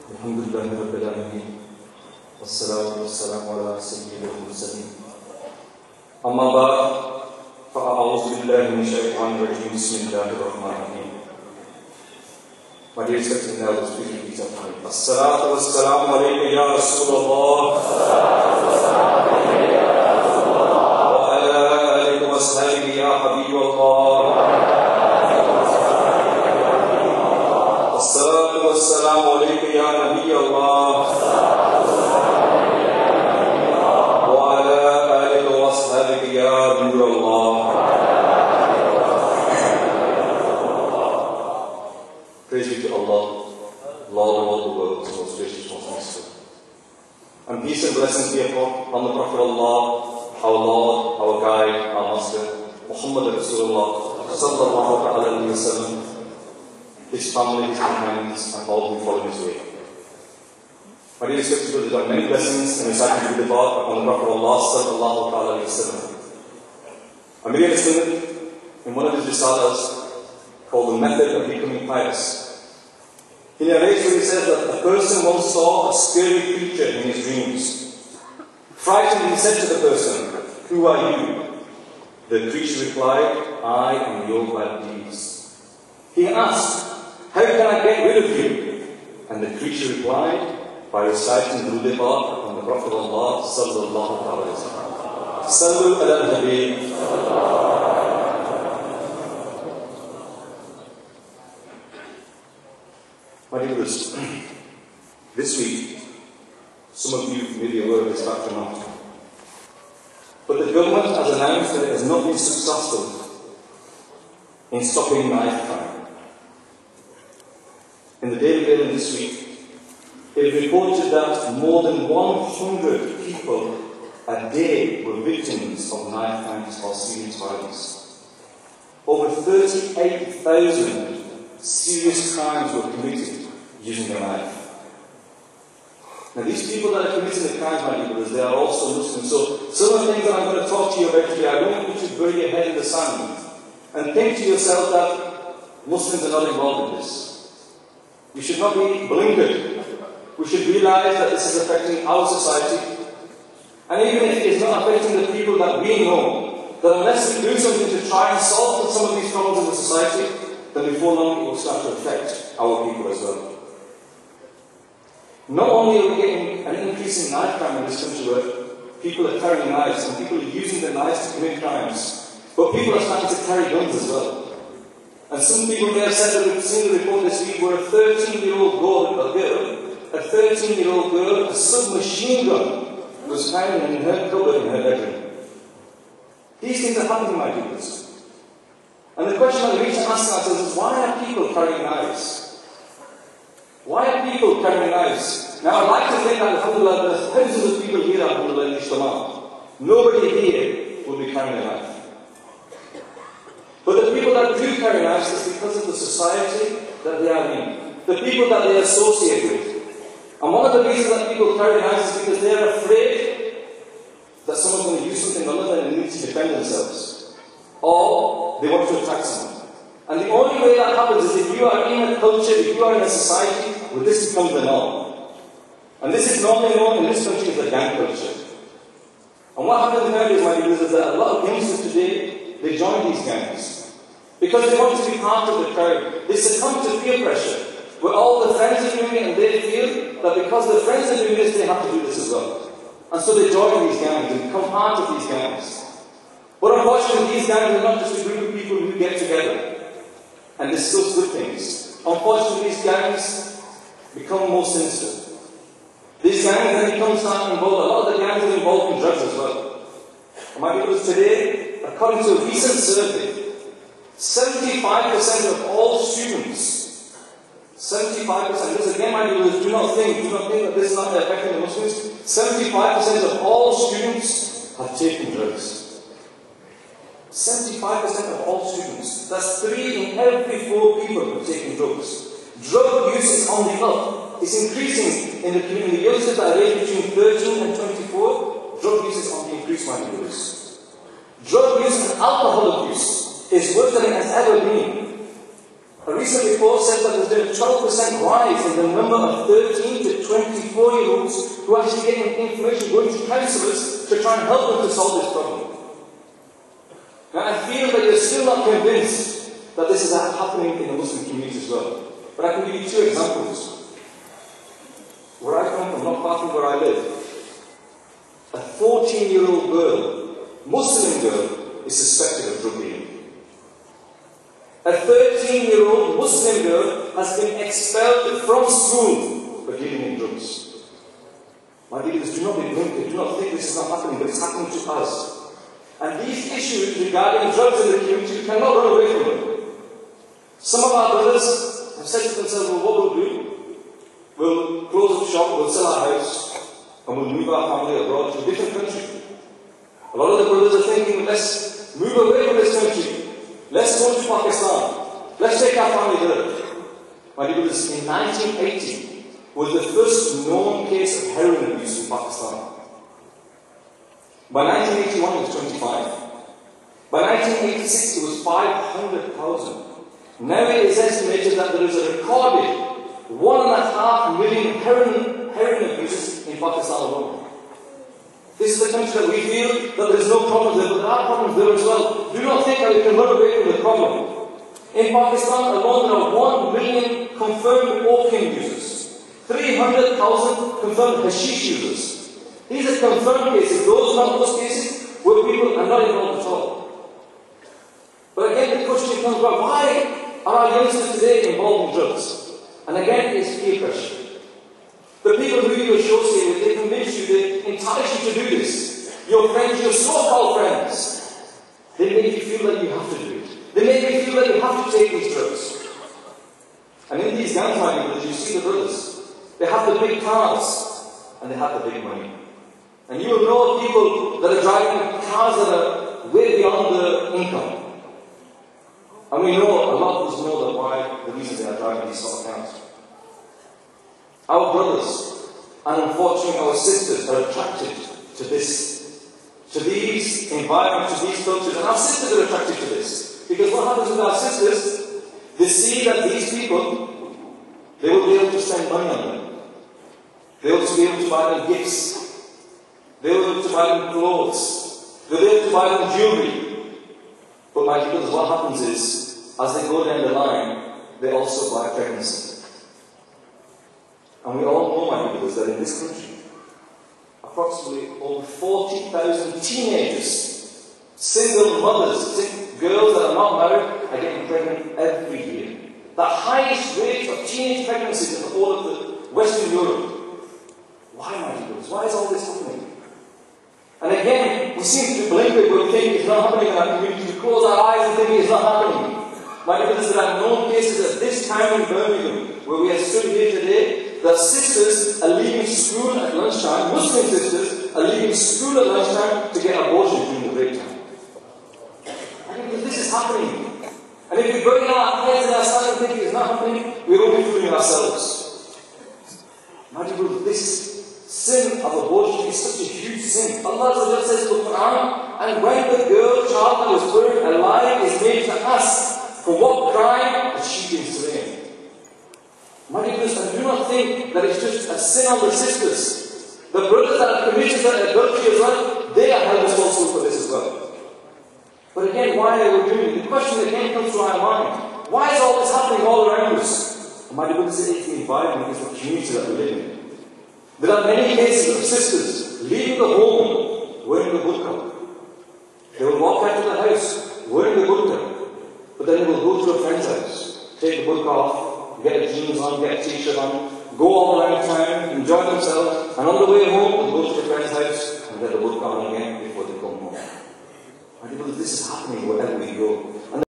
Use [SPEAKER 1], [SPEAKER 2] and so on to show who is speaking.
[SPEAKER 1] Alhamdulillahi Rabbil Alameen. Wassalatu wassalamu ala sayyidil mursalin. Amma ba'd, fa'a'udhu billahi minash shaitanir rajim. Bismillahir rahmanir rahim. My dear respected elders, please repeat after me. As-salatu wassalamu alayka ya Rasulullah. Wa ala alihi wa sahbihi ya Habiballah. As-salatu wassalamu alayka ya Nabi Allah. Praise be to Allah, Lord of all the worlds, most gracious, most merciful. And peace and blessings be upon the Prophet of Allah, our Lord, our guide, our master, Muhammad Rasulullah, Sallamahul, his family, his companions, and all who follow his way. My dear respected brothers, there are many blessings in reciting the da'wat upon the Prophet of Allah, Sallamahul. Ameer-e-Ahl-e-Sunnat, in one of his risalas, called The Method of Becoming Pious, he narrates where he says that a person once saw a scary creature in his dreams. Frightened, he said to the person, "Who are you?" The creature replied, "I am your bad deeds." He asked, "How can I get rid of you?" And the creature replied, "By reciting the da'wat on the Prophet of Allah, Sallallahu Alaihi Wasallam. Sallamahul. My dear brothers, this week, some of you may be aware of this fact or not, but the government has announced that it has not been successful in stopping knife crime. In the Daily Mail this week, it reported that more than 100 people a day were victims of knife crimes or serious violence. Over 38,000 serious crimes were committed using a knife. Now these people that are committing the crimes, my dear brothers, they are also Muslims. So some of the things that I'm going to talk to you about today, I don't want you to bury your head in the sand and think to yourself that Muslims are not involved in this. You should not be blinkered. We should realize that this is affecting our society. And even if it is not affecting the people that we know, that unless we do something to try and solve some of these problems in the society, then before long it will start to affect our people as well. Not only are we getting an increase in knife crime in this country where people are carrying knives and people are using their knives to commit crimes, but people are starting to carry guns as well. And some people may have said that we've seen the report this week where a 13-year-old girl, a submachine gun was found in her cupboard in her bedroom. These things are happening, my people. And the question that we need to ask ourselves is, why are people carrying knives? Why are people carrying knives? Now, I'd like to think that, alhamdulillah, there's thousands of people here, alhamdulillah, in Ijtima. Nobody here will be carrying a knife. But the people that do carry knives is because of the society that they are in, the people that they associate with. And one of the reasons that people carry knives is because they are afraid that someone's going to use something on them and they need to defend themselves. Or they want to attack someone. And the only way that happens is if you are in a culture, if you are in a society where this becomes the norm. And this is normally known in this country as a gang culture. And what happens nowadays, my dear, is that a lot of youngsters today, they join these gangs. Because they want to be part of the crowd. They succumb to peer pressure. Where all the friends are doing it and they feel that because their friends are doing this, they have to do this as well. And so they join these gangs and become part of these gangs. But unfortunately, these gangs are not just a group of people who get together and discuss good things. Unfortunately, these gangs become more sinister. These gangs then become starting involved. A lot of the gangs are involved in drugs as well. And my people, today, according to a recent survey, 75% of all students, 75%, this again, my people, do not think that this is not affecting the Muslims. 75% of all students have taken drugs. 75% of all students. That's 3 in every 4 people who are taking drugs. Drug use is on the up. It's increasing in the community. The youngsters that are aged between 13 and 24, drug use is on the increase, my viewers. Drug use and alcohol abuse is worse than it has ever been. A recent report said that there's been a 12% rise in the number of 13 to 24-year-olds who are actually getting information, going to counsellors to try and help them to solve this problem. Now I feel that you're still not convinced that this is happening in the Muslim community as well. But I can give you two examples. Where I come from, not far from where I live, a 14-year-old girl, Muslim girl, is suspected of drug dealing. A 13-year-old Muslim girl has been expelled from school for dealing in drugs. My dears, do not be blinkered, do not think this is not happening, but it's happening to us. And these issues regarding drugs in the community, we cannot run away from them. Some of our brothers have said to themselves, well, what we'll do, we'll close up shop, we'll sell our house, and we'll move our family abroad to a different country. A lot of the brothers are thinking, let's move away from this country. Let's go to Pakistan. Let's take our family there. My dear brothers, in 1980 was the first known case of heroin abuse in Pakistan. By 1981 it was 25. By 1986 it was 500,000. Now it is estimated that there is a recorded 1.5 million heroin abusers in Pakistan alone. This is the country that we feel that there is no problem there, but there are problems there as well. Do not think that we can run away from the problem. In Pakistan alone, there are 1 million confirmed opium users, 300,000 confirmed hashish users. These are confirmed cases. Those are not those cases where people are not involved at all. But again, the question comes about, why are our youngsters today involved in drugs? And again, it's peer pressure. The people who you associate with, they convince you, they entice you to do this. Your friends, your so-called friends, they make you feel that you have to do it. They make you feel that you have to take these drugs. And in these gang villages, you see the brothers. They have the big cars, and they have the big money. And you will know of people that are driving cars that are way beyond their income. And we know, a lot of us know that why, the reason they are driving these sort of cars. Our brothers, and unfortunately our sisters, are attracted to this, to these environments, to these cultures. And our sisters are attracted to this. Because what happens with our sisters, they see that these people, they will be able to spend money on them. They will be able to buy them gifts. They will be able to buy them clothes. They will be able to buy them jewelry. But my brothers, what happens is, as they go down the line, they also buy pregnancy. And we all know, my brothers, that in this country, approximately over 40,000 teenagers, single mothers, girls that are not married, are getting pregnant every year. The highest rate of teenage pregnancies in the whole of the Western Europe. Why, my brothers? Why is all this happening? And again, we seem to be blinkered, we think it's not happening in our community. We close our eyes and think it's not happening. My brothers, there are known cases at this time in Birmingham, where we are stood here today, that sisters are leaving school at lunchtime, Muslim sisters are leaving school at lunchtime to get abortion during the break time. And this is happening. And if we bury our heads in our sand and think it's not happening, we're only fooling ourselves. My dear brothers, this sin of abortion is such a huge sin. Allah says in the Quran, and when the girl child that was buried alive is made to ask, for what crime has she been slain? My dear brothers, and do not think that it's just a sin on the sisters. The brothers that have committed adultery as well, they are held responsible for this as well. But again, why are we doing it? The question again comes to our mind. Why is all this happening all around us? And my dear brothers, it's the environment, it's the community that we live in. There are many cases of sisters leaving the home wearing the burqa. They will walk out of the house wearing the burqa, but then they will go to a friend's house, take the burqa off, get a jeans on, get a t-shirt on, go all around town, enjoy themselves, and on the way home, they'll